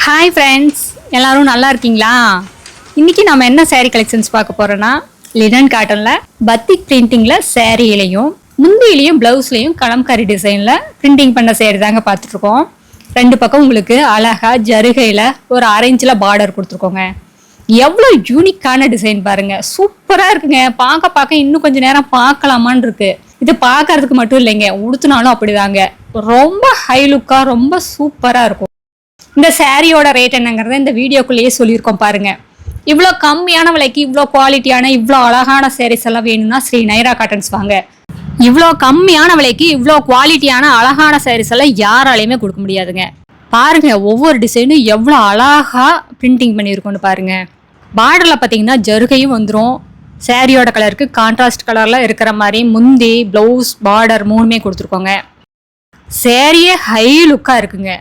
Hi friends, எல்லாரும் நல்லா இருக்கீங்களா? இன்னைக்கு நம்ம என்ன saree கலெக்ஷன்ஸ் பார்க்க போறோம்னா, லினன் காட்டனில் பத்திக் பிரிண்டிங்கில் சேரீலையும் முந்தியிலையும் ப்ளவுஸ்லையும் கலம்காரி டிசைனில் பிரிண்டிங் பண்ண சேரீ தாங்க பார்த்துட்ருக்கோம். ரெண்டு பக்கம் உங்களுக்கு அழகாக ஜருகையில் ஒரு 1/2 இன்ச்சில் பார்டர் கொடுத்துருக்கோங்க. எவ்வளோ யூனிக்கான டிசைன் பாருங்க, சூப்பராக இருக்குங்க. பார்க்க இன்னும் கொஞ்சம் நேரம் பார்க்கலாமான்னு இருக்கு. இது பார்க்கறதுக்கு மட்டும் இல்லைங்க, உடுத்தினாலும் அப்படிதாங்க. ரொம்ப ஹை லுக்காக ரொம்ப சூப்பராக இருக்கும். இந்த சாரியோட ரேட் என்னங்கிறத இந்த வீடியோக்குள்ளேயே சொல்லியிருக்கோம் பாருங்க. இவ்வளோ கம்மியான விலைக்கு இவ்வளோ குவாலிட்டியான இவ்வளோ அழகான சாரீஸ் எல்லாம் வேணும்னா ஸ்ரீ நைரா காட்டன்ஸ் வாங்க. இவ்வளோ கம்மியான விலைக்கு இவ்வளோ குவாலிட்டியான அழகான சாரீஸ் எல்லாம் யாராலையுமே கொடுக்க முடியாதுங்க. பாருங்க, ஒவ்வொரு டிசைனும் எவ்வளோ அழகா பிரிண்டிங் பண்ணியிருக்கோன்னு பாருங்க. பார்டரில் பார்த்தீங்கன்னா ஜருகையும் வந்துடும். சாரியோட கலருக்கு கான்ட்ராஸ்ட் கலரில் இருக்கிற மாதிரி முந்தி ப்ளவுஸ் பார்டர் 3மே கொடுத்துருக்கோங்க. சாரியே ஹை லுக்காக இருக்குங்க.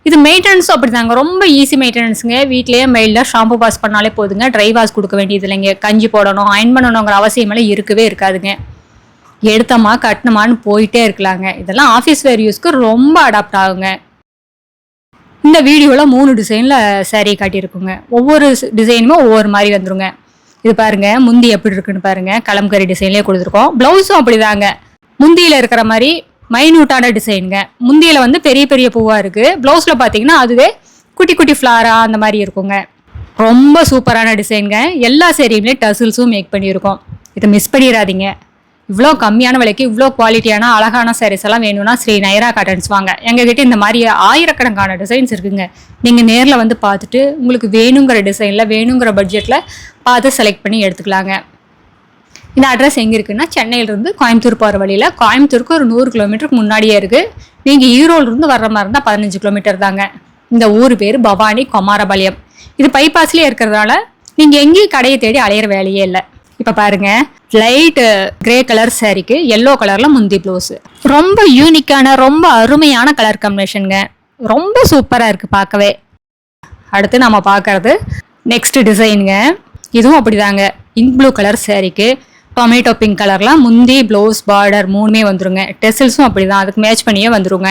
இது மெயின்டெனன்ஸும் அப்படிதாங்க, ரொம்ப ஈஸி மெயின்டெனன்ஸுங்க. வீட்லேயே மெயிலில் ஷாம்பு வாஷ் பண்ணாலே போதுங்க. ட்ரை வாஷ் கொடுக்க வேண்டியது இல்லைங்க. கஞ்சி போடணும், அயன் பண்ணணுங்கிற அவசியமெல்லாம் இருக்கவே இருக்காதுங்க. எடுத்தமா கட்டணுமான்னு போயிட்டே இருக்கலாங்க. இதெல்லாம் ஆஃபீஸ் வேர் யூஸ்க்கு ரொம்ப அடாப்ட் ஆகுங்க. இந்த வீடியோவில் 3 டிசைனில் சாரீ காட்டியிருக்குங்க. ஒவ்வொரு டிசைனுமே ஒவ்வொரு மாதிரி வந்துருங்க. இது பாருங்க, முந்தி எப்படி இருக்குன்னு பாருங்க. கலம்கரி டிசைன்லேயே கொடுத்துருக்கோம். ப்ளவுஸும் அப்படிதாங்க, முந்தியில் இருக்கிற மாதிரி மைன்யூட்டான டிசைனுங்க. முந்தியில் பெரிய பெரிய பூவாக இருக்குது. ப்ளவுஸில் பார்த்தீங்கன்னா அதுவே குட்டி குட்டி ஃப்ளாரா அந்த மாதிரி இருக்குங்க. ரொம்ப சூப்பரான டிசைனுங்க. எல்லா சேரீயுமே டசில்ஸும் மேக் பண்ணியிருக்கோம். இதை மிஸ் பண்ணிடாதீங்க. இவ்வளோ கம்மியான விலைக்கு இவ்வளோ குவாலிட்டியான அழகான சாரீஸ் எல்லாம் வேணும்னா ஸ்ரீ நைரா காட்டன்ஸ் வாங்க. எங்ககிட்ட இந்த மாதிரி ஆயிரக்கணக்கான டிசைன்ஸ் இருக்குங்க. நீங்கள் நேரில் வந்து பார்த்துட்டு உங்களுக்கு வேணுங்கிற டிசைனில் வேணுங்கிற பட்ஜெட்டில் பார்த்து செலக்ட் பண்ணி எடுத்துக்கலாங்க. இந்த அட்ரஸ் எங்கே இருக்குன்னா, சென்னையிலேருந்து கோயம்புத்தூர் போகிற வழியில், கோயம்புத்தூருக்கு ஒரு 100 கிலோமீட்டருக்கு முன்னாடியே இருக்குது. நீங்கள் ஈரோடுலேருந்து வர்ற மாதிரி இருந்தால் 15 கிலோமீட்டர் தாங்க. இந்த ஊர் பேர் பவானி குமாரபாளையம். இது பைபாஸ்லேயே இருக்கிறதுனால நீங்கள் எங்கேயும் கடையை தேடி அலையிற வேலையே இல்லை. இப்போ பாருங்கள், லைட் கிரே கலர் சாரிக்கு எல்லோ கலரில் முந்தி ப்ளவுஸு. ரொம்ப யூனிக்கான ரொம்ப அருமையான கலர் காம்பினேஷனுங்க. ரொம்ப சூப்பராக இருக்குது பார்க்கவே. அடுத்து நம்ம பார்க்குறது நெக்ஸ்ட் டிசைனுங்க. இதுவும் அப்படிதாங்க, இங்க் ப்ளூ கலர் சாரிக்கு டொமேட்டோ பிங்க் கலரில் முந்தி ப்ளவுஸ் பார்டர் 3மே வந்துருங்க. டெசில்ஸும் அப்படி தான், அதுக்கு மேட்ச் பண்ணியே வந்துருங்க.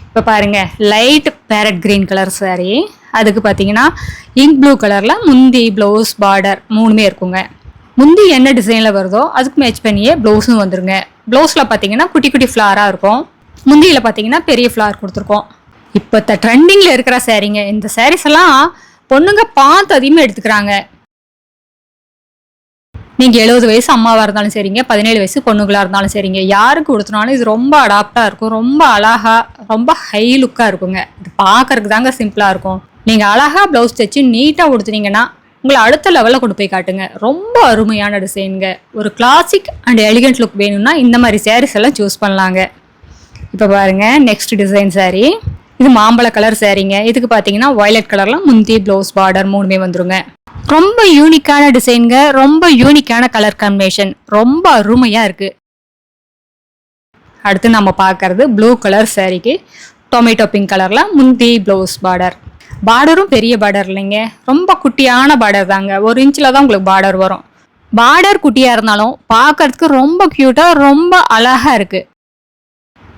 இப்போ பாருங்கள், light farad green colour sari, அதுக்கு பார்த்தீங்கன்னா இங்க் ப்ளூ கலரில் முந்தி ப்ளவுஸ் பார்டர் 3மே இருக்குங்க. முந்தி என்ன டிசைனில் வருதோ அதுக்கு மேட்ச் பண்ணியே ப்ளவுஸும் வந்துருங்க. ப்ளவுஸில் பார்த்தீங்கன்னா குட்டி குட்டி ஃப்ளாராக இருக்கும். முந்தியில் பார்த்தீங்கன்னா பெரிய ஃப்ளார் கொடுத்துருக்கோம். இப்போ ட்ரெண்டிங்கில் இருக்கிற சாரீங்க. இந்த சாரீஸ் எல்லாம் பொண்ணுங்க பார்த்து அதிகமாக எடுத்துக்கிறாங்க. நீங்கள் 70 வயசு அம்மாவாக இருந்தாலும் சரிங்க, 17 வயசு பொண்ணுங்களாக இருந்தாலும் சரிங்க, யாருக்கு கொடுத்தனாலும் இது ரொம்ப அடாப்டாக இருக்கும். ரொம்ப அழகாக ரொம்ப ஹை லுக்காக இருக்குங்க. இது பார்க்கறதுக்கு தாங்க சிம்பிளாக இருக்கும். நீங்கள் அழகாக ப்ளவுஸ் தைச்சு நீட்டாக கொடுத்துனீங்கன்னா உங்களை அடுத்த லெவலில் கொண்டு போய் காட்டுங்க. ரொம்ப அருமையான டிசைனுங்க. ஒரு கிளாசிக் அண்ட் எலிகன்ட் லுக் வேணும்னா இந்த மாதிரி சாரீஸ் எல்லாம் சூஸ் பண்ணலாங்க. இப்போ பாருங்கள், நெக்ஸ்ட் டிசைன் சாரீ. இது மாம்பழ கலர் சாரீங்க. இதுக்கு பார்த்தீங்கன்னா வயலட் கலரில் முந்தி ப்ளவுஸ் பார்டர் 3மே வந்துருங்க. ரொம்ப யூனிக்கான டிசைனுங்க. ரொம்ப யூனிக்கான கலர் காம்பினேஷன். ரொம்ப அருமையாக இருக்குது. அடுத்து நம்ம பார்க்கறது ப்ளூ கலர் சாரீக்கு டொமேட்டோ பிங்க் கலரில் முந்தி ப்ளவுஸ் பார்டர். பார்டரும் பெரிய பார்டர் இல்லைங்க, ரொம்ப குட்டியான பார்டர் தாங்க. 1 இன்ச்சில் தான் உங்களுக்கு பார்டர் வரும். பார்டர் குட்டியாக இருந்தாலும் பார்க்கறதுக்கு ரொம்ப க்யூட்டாக ரொம்ப அழகாக இருக்குது.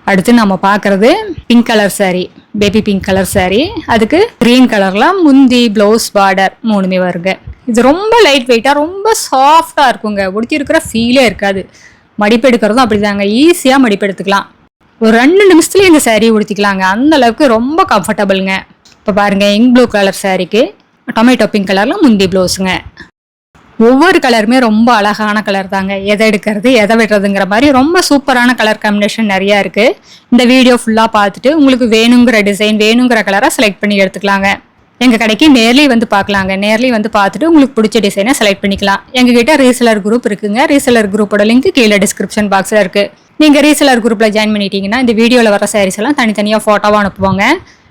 அடுத்து நம்ம பார்க்குறது pink colour sari, baby pink colour sari. அதுக்கு க்ரீன் கலரில் முந்தி ப்ளவுஸ் பார்டர் 3மே வருங்க. இது ரொம்ப லைட் வெயிட்டாக ரொம்ப சாஃப்டாக இருக்குங்க. உடுத்தி இருக்கிற ஃபீலே இருக்காது. மடிப்பு எடுக்கிறதும் அப்படி தாங்க, ஈஸியாக மடிப்பு எடுத்துக்கலாம். ஒரு 2 நிமிஷத்துலேயே இந்த சாரீ உடுத்திக்கலாங்க. அந்த அளவுக்கு ரொம்ப கம்ஃபர்டபுளுங்க. இப்போ பாருங்கள், இங்க் ப்ளூ கலர் சாரீக்கு டொமேட்டோ பிங்க் கலரில் முந்தி ப்ளவுஸுங்க. ஒவ்வொரு கலருமே ரொம்ப அழகான கலர் தாங்க. எதை எடுக்கிறது எதை விடுறதுங்கிற மாதிரி ரொம்ப சூப்பரான கலர் காம்பினேஷன் நிறையா இருக்குது. இந்த வீடியோ ஃபுல்லாக பார்த்துட்டு உங்களுக்கு வேணுங்கிற டிசைன் வேணுங்கிற கலரை செலக்ட் பண்ணி எடுத்துக்கலாங்க. எங்கள் கடைக்கு நேர்லேயே வந்து பார்க்கலாங்க. நேர்லேயே வந்து பார்த்துட்டு உங்களுக்கு பிடிச்ச டிசைனை செலக்ட் பண்ணிக்கலாம். எங்ககிட்ட ரீசெலர் குரூப் இருக்குங்க. ரீசெலர் குரூப்போட லிங்க் கீழே டிஸ்கிரிப்ஷன் பாக்ஸில் இருக்குது. நீங்கள் ரீசெலர் குரூப்பில் ஜாயின் பண்ணிட்டீங்கன்னா இந்த வீடியோவில் வர சாரீஸ் எல்லாம் தனித்தனியாக ஃபோட்டோவாக அனுப்புவாங்க.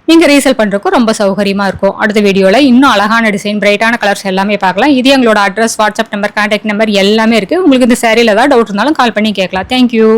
நீங்கள் ரீசேல் பண்ணுறதுக்கும் ரொம்ப சௌகரியமாக இருக்கும். அடுத்த வீடியோவில் இன்னும் அழகான டிசைன் பிரைட்டான கலர்ஸ் எல்லாமே பார்க்கலாம். இது எங்களோட address, WhatsApp number, contact number எல்லாமே இருக்குது. உங்களுக்கு இந்த சாரியில் ஏதாவது டவுட் இருந்தாலும் கால் பண்ணி கேட்கலாம். தேங்க்யூ.